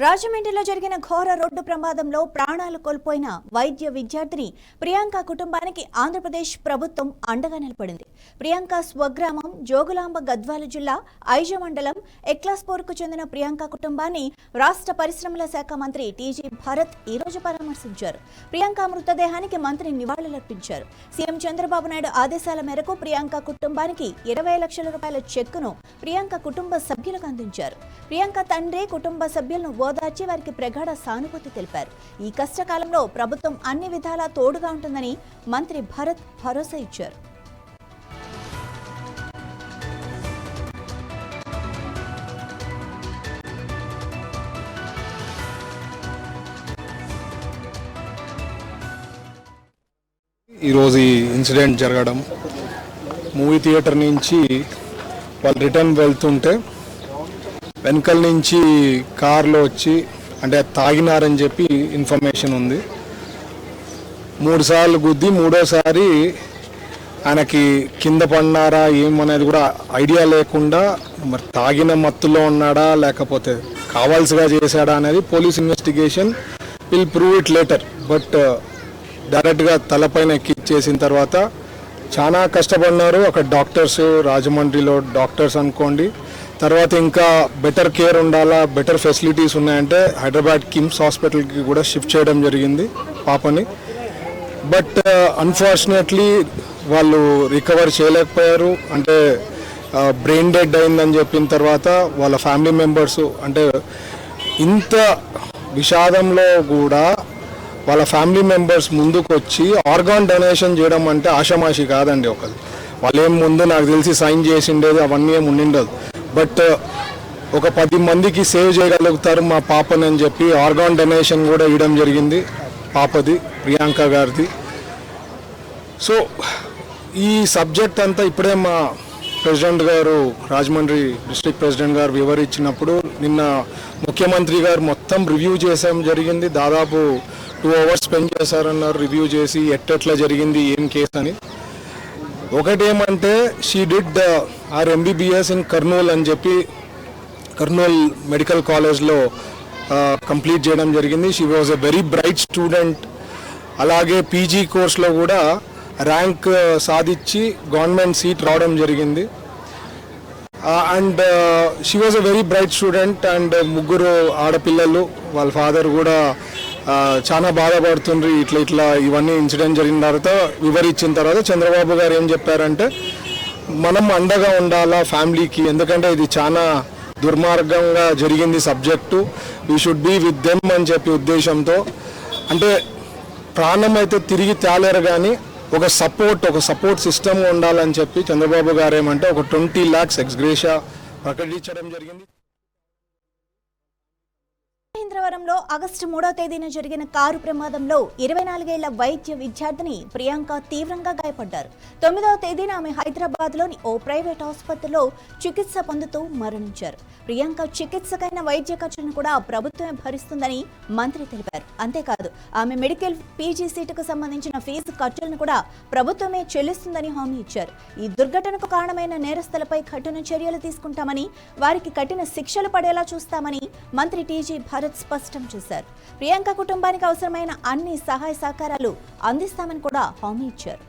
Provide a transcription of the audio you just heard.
రాజమండ్రిలో జరిగిన ఘోర రోడ్డు ప్రమాదంలో ప్రాణాలు కోల్పోయిన వైద్య విద్యార్థిని ప్రియాంక కుటుంబానికి ఆంధ్రప్రదేశ్ ప్రభుత్వం అండగా నిలబడింది. ప్రియాంక స్వగ్రామం జోగులాంబ గద్వాల జిల్లా ఐజ మండలం ఎక్లాస్పూర్కు చెందిన ప్రియాంక కుటుంబాన్ని రాష్ట్ర పరిశ్రమల శాఖ మంత్రి టీజీ భరత్ ఈ రోజు పరామర్శించారు. ప్రియాంక మృతదేహానికి మంత్రి నివాళులర్పించారు. సీఎం చంద్రబాబు నాయుడు ఆదేశాల మేరకు ప్రియాంక కుటుంబానికి 20 లక్షల రూపాయల చెక్కును ప్రియాంక కుటుంబ సభ్యులకు అందించారు. ప్రియాంక తండ్రి కుటుంబ సభ్యులను ఓదార్చి వారికి ప్రగాఢ సానుభూతి తెలిపారు. ఈ కష్టకాలంలో ప్రభుత్వం అన్ని విధాలా తోడుగా ఉంటుందని మంత్రి భరత్ భరోసా ఇచ్చారు. ఈరోజు ఈ ఇన్సిడెంట్ జరగడం, మూవీ థియేటర్ నుంచి వాళ్ళు రిటర్న్ వెళ్తుంటే వెనకల నుంచి కార్లో వచ్చి అంటే తాగినారని చెప్పి ఇన్ఫర్మేషన్ ఉంది. 3 సార్లు గుద్ది 3వసారి ఆయనకి కింద పడినారా ఏమనేది కూడా ఐడియా లేకుండా మరి తాగిన మత్తులో ఉన్నాడా లేకపోతే కావాల్సిగా చేశాడా అనేది police investigation will prove it later. But డైరెక్ట్గా తలపైన ఎక్కిచ్చేసిన తర్వాత చాలా కష్టపడినారు. అక్కడ డాక్టర్స్, రాజమండ్రిలో డాక్టర్స్ అనుకోండి, తర్వాత ఇంకా బెటర్ కేర్ ఉండాలా, బెటర్ ఫెసిలిటీస్ ఉన్నాయంటే హైదరాబాద్ కిమ్స్ హాస్పిటల్కి కూడా షిఫ్ట్ చేయడం జరిగింది పాపని. బట్ అన్ఫార్చునేట్లీ వాళ్ళు రికవర్ చేయలేకపోయారు. అంటే బ్రెయిన్ డెడ్ అయిందని చెప్పిన తర్వాత వాళ్ళ ఫ్యామిలీ మెంబర్స్ అంటే ఇంత విషాదంలో కూడా వాళ్ళ ఫ్యామిలీ మెంబర్స్ ముందుకు వచ్చి ఆర్గాన్ డొనేషన్ చేయడం అంటే ఆషామాషి కాదండి. వాళ్ళు ఏం ముందు నాకు తెలిసి సైన్ చేసిండేది అవన్నీ ఏమి ఉండిండదు. బట్ ఒక 10 మందికి సేవ్ చేయగలుగుతారు మా పాపని అని చెప్పి ఆర్గాన్ డొనేషన్ కూడా ఇవ్వడం జరిగింది పాపది, ప్రియాంక గారిది. సో ఈ సబ్జెక్ట్ అంతా ఇప్పుడే మా ప్రెసిడెంట్ గారు, రాజమండ్రి డిస్ట్రిక్ట్ ప్రెసిడెంట్ గారు వివరించినప్పుడు నిన్న ముఖ్యమంత్రి గారు మొత్తం రివ్యూ చేసాం జరిగింది. దాదాపు 2 hours స్పెండ్ చేశారన్నారు రివ్యూ చేసి ఎట్లా జరిగింది ఏం కేసు అని. ఒకటేమంటే she did her MBBS in Kurnool అని చెప్పి కర్నూల్ మెడికల్ కాలేజ్లో కంప్లీట్ చేయడం జరిగింది. She was a very bright student. అలాగే PG కోర్స్లో కూడా ర్యాంక్ సాధించి గవర్నమెంట్ సీట్ రావడం జరిగింది. And she was a very bright student. And 3 ఆడపిల్లలు, వాళ్ళ ఫాదర్ కూడా చాలా బాధపడుతుండ్రు. ఇట్లా ఇవన్నీ ఇన్సిడెంట్ జరిగిన తర్వాత వివరించిన తర్వాత చంద్రబాబు గారు ఏం చెప్పారంటే మనం అండగా ఉండాలా ఫ్యామిలీకి, ఎందుకంటే ఇది చాలా దుర్మార్గంగా జరిగింది subject, we should be with them అని చెప్పి ఉద్దేశంతో. అంటే ప్రాణం అయితే తిరిగి తేలేరు కానీ ఒక సపోర్ట్ సిస్టమ్ ఉండాలని చెప్పి చంద్రబాబు గారు ఏమంటే ఒక 20 lakhs ఎక్స్గ్రేషియా ప్రకటించడం జరిగింది. మహేంద్రవరంలో ఆగస్టు 3వ తేదీన జరిగిన కారు ప్రమాదంలో 24 ఏళ్ల వైద్య విద్యార్థిని ప్రియాంక తీవ్రంగా గాయపడ్డారు. 9వ తేదీన ఆమె హైదరాబాద్లోని ఓ ప్రైవేట్ ఆసుపత్రిలో చికిత్స పొందుతూ మరణించారు. ప్రియాంక చికిత్సకైన వైద్య ఖర్చులను కూడా ప్రభుత్వమే భరిస్తుందని మంత్రి తెలిపారు. అంతేకాదు ఆమె మెడికల్ PG సీటుకు సంబంధించిన ఫీజు ఖర్చులను కూడా ప్రభుత్వమే చెల్లిస్తుందని హామీ ఇచ్చారు. ఈ దుర్ఘటనకు కారణమైన నేరస్తులపై కఠిన చర్యలు తీసుకుంటామని, వారికి కఠిన శిక్షలు పడేలా చూస్తామని మంత్రి టీజీ భరత్ స్పష్టం చేశారు. ప్రియాంక కుటుంబానికి అవసరమైన అన్ని సహాయ సహకారాలు అందిస్తామని కూడా హామీ ఇచ్చారు.